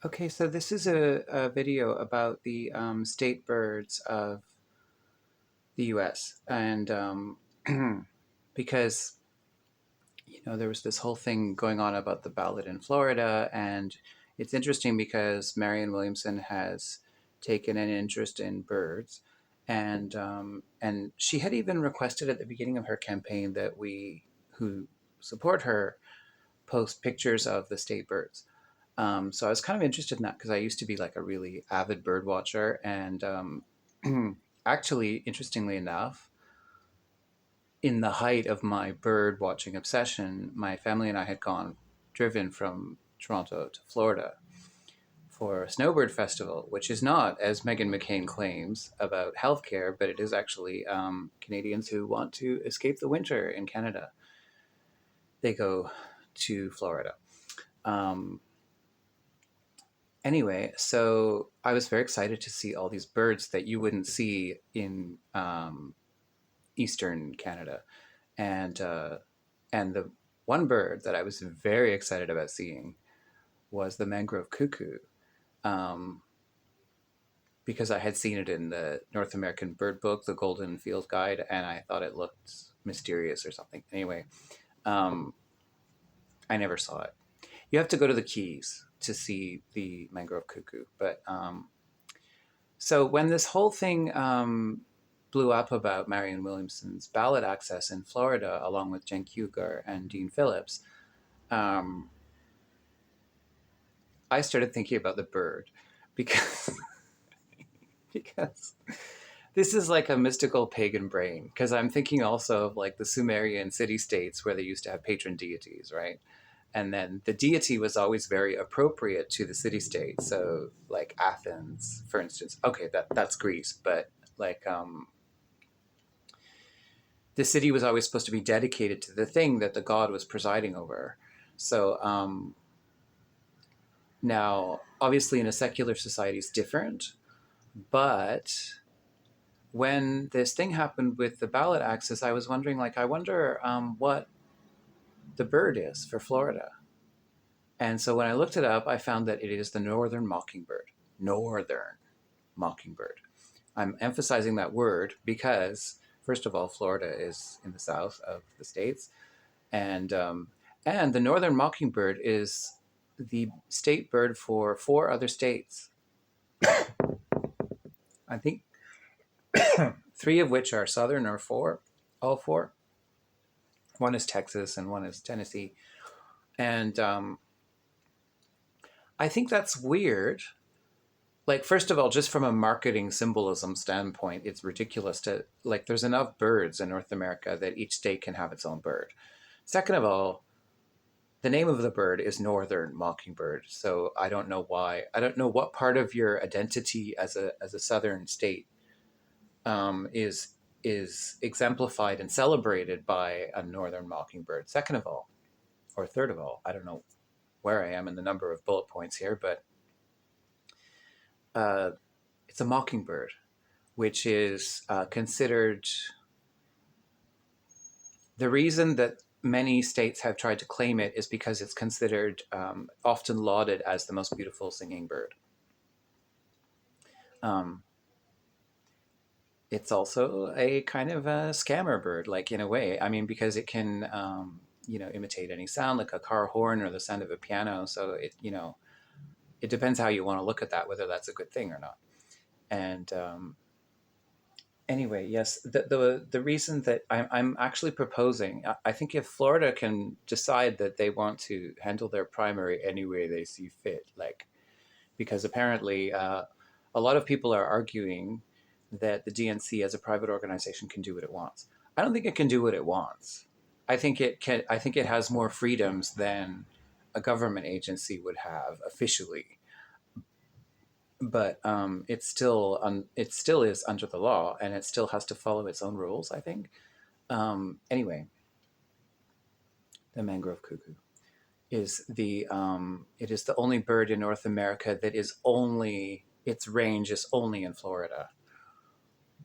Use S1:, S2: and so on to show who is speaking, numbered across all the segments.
S1: Okay, so this is a video about the state birds of the US. And because, there was this whole thing going on about the ballot in Florida. And it's interesting because Marianne Williamson has taken an interest in birds. And she had even requested at the beginning of her campaign that we who support her post pictures of the state birds. So I was kind of interested in that because I used to be like a really avid bird watcher. And actually, interestingly enough, in the height of my bird watching obsession, my family and I had driven from Toronto to Florida for a snowbird festival, which is not, as Megan McCain claims, about healthcare, but it is actually Canadians who want to escape the winter in Canada. They go to Florida. Um, anyway, so I was very excited to see all these birds that you wouldn't see in Eastern Canada, and and the one bird that I was very excited about seeing was the mangrove cuckoo, um, because I had seen it in the North American Bird Book, the Golden Field Guide, and I thought it looked mysterious or something. Anyway, um, I never saw it. You have to go to the Keys to see the mangrove cuckoo, but so when this whole thing blew up about Marianne Williamson's ballot access in Florida, along with Jen Cougar and Dean Phillips, um, I started thinking about the bird because because this is like a mystical pagan brain. Because I'm thinking also of like the Sumerian city states where they used to have patron deities, right? And then the deity was always very appropriate to the city state. So like Athens, for instance. Okay, that's Greece, but like the city was always supposed to be dedicated to the thing that the god was presiding over. So now, obviously, in a secular society, it's different. But when this thing happened with the ballot access, I was wondering, like, I wonder what the bird is for Florida. And so when I looked it up, I found that it is the northern mockingbird. Northern mockingbird. I'm emphasizing that word because, first of all, Florida is in the south of the states, and um, and the northern mockingbird is the state bird for four other states. I think three of which are southern, or four, all four. One is Texas and one is Tennessee, and I think that's weird. Like, first of all, just from a marketing symbolism standpoint, it's ridiculous to like. There's enough birds in North America that each state can have its own bird. Second of all, the name of the bird is northern mockingbird, so I don't know why. I don't know what part of your identity as a southern state is exemplified and celebrated by a northern mockingbird. Second of all, or third of all, I don't know where I am in the number of bullet points here, but uh, it's a mockingbird, which is considered the reason that many states have tried to claim it is because it's considered often lauded as the most beautiful singing bird. Um, it's also a kind of a scammer bird, like in a way. I mean, because it can, imitate any sound, like a car horn or the sound of a piano. So it depends how you want to look at that, whether that's a good thing or not. And anyway, yes, the reason that I'm actually proposing, I think if Florida can decide that they want to handle their primary any way they see fit, like because apparently a lot of people are arguing that the DNC as a private organization can do what it wants. I don't think it can do what it wants. I think it can. I think it has more freedoms than a government agency would have officially, but it still is under the law, and it still has to follow its own rules, I think. Anyway, the mangrove cuckoo is it is the only bird in North America that is only its range is only in Florida.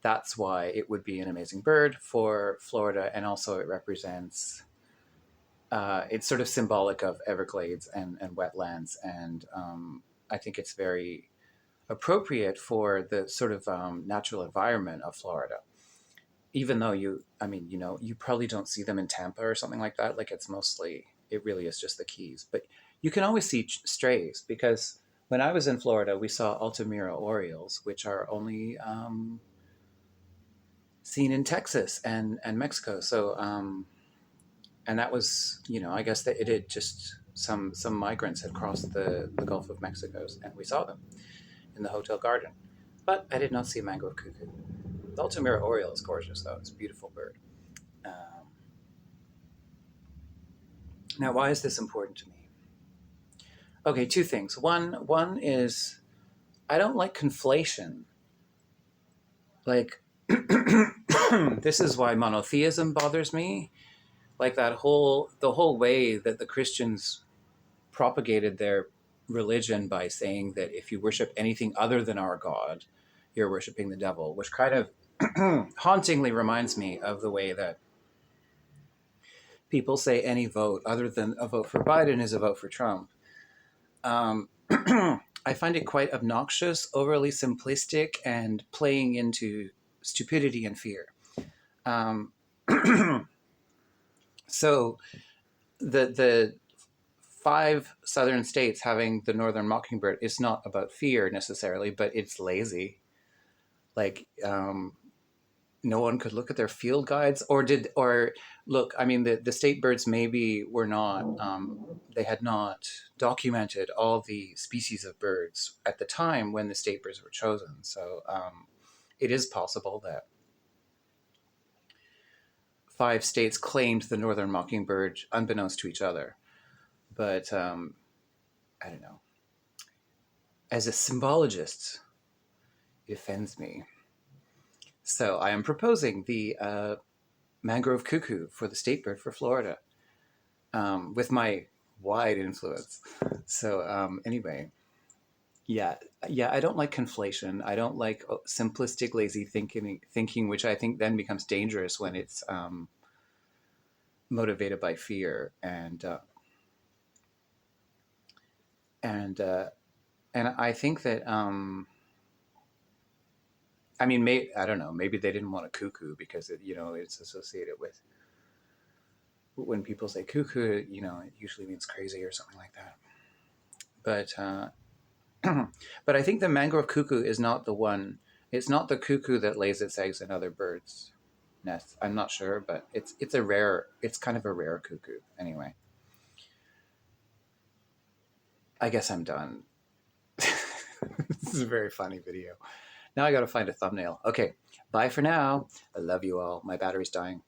S1: That's why it would be an amazing bird for Florida, and also it represents. It's sort of symbolic of Everglades and wetlands, and I think it's very appropriate for the sort of natural environment of Florida. Even though I mean, you probably don't see them in Tampa or something like that. Like it really is just the Keys. But you can always see strays because when I was in Florida, we saw Altamira orioles, which are only seen in Texas and Mexico. So, and that was, I guess that it had just some migrants had crossed the Gulf of Mexico, and we saw them in the hotel garden. But I did not see a mangrove cuckoo. The Altamira oriole is gorgeous, though. It's a beautiful bird. Um, Now, why is this important to me? Okay, two things. One is I don't like conflation. Like, this is why monotheism bothers me. Like the whole way that the Christians propagated their religion by saying that if you worship anything other than our God, you're worshiping the devil, which kind of hauntingly reminds me of the way that people say any vote other than a vote for Biden is a vote for Trump. I find it quite obnoxious, overly simplistic, and playing into stupidity and fear. Um, so the 5 southern states having the northern mockingbird is not about fear necessarily, but it's lazy. Like no one could look at their field guides or look. I mean, the state birds maybe were not. They had not documented all the species of birds at the time when the state birds were chosen. So it is possible that 5 states claimed the northern mockingbird unbeknownst to each other. But I don't know. As a symbologist, it offends me. So I am proposing the mangrove cuckoo for the state bird for Florida with my wide influence. So anyway, yeah, I don't like conflation. I don't like simplistic, lazy thinking, which I think then becomes dangerous when it's motivated by fear and I think that I mean, I don't know. Maybe they didn't want a cuckoo because it's associated with when people say cuckoo, it usually means crazy or something like that. But but I think the mangrove cuckoo is not the one. It's not the cuckoo that lays its eggs in other birds' nests. I'm not sure, but it's a rare. It's kind of a rare cuckoo. Anyway, I guess I'm done. This is a very funny video. Now I got to find a thumbnail. Okay, bye for now. I love you all. My battery's dying.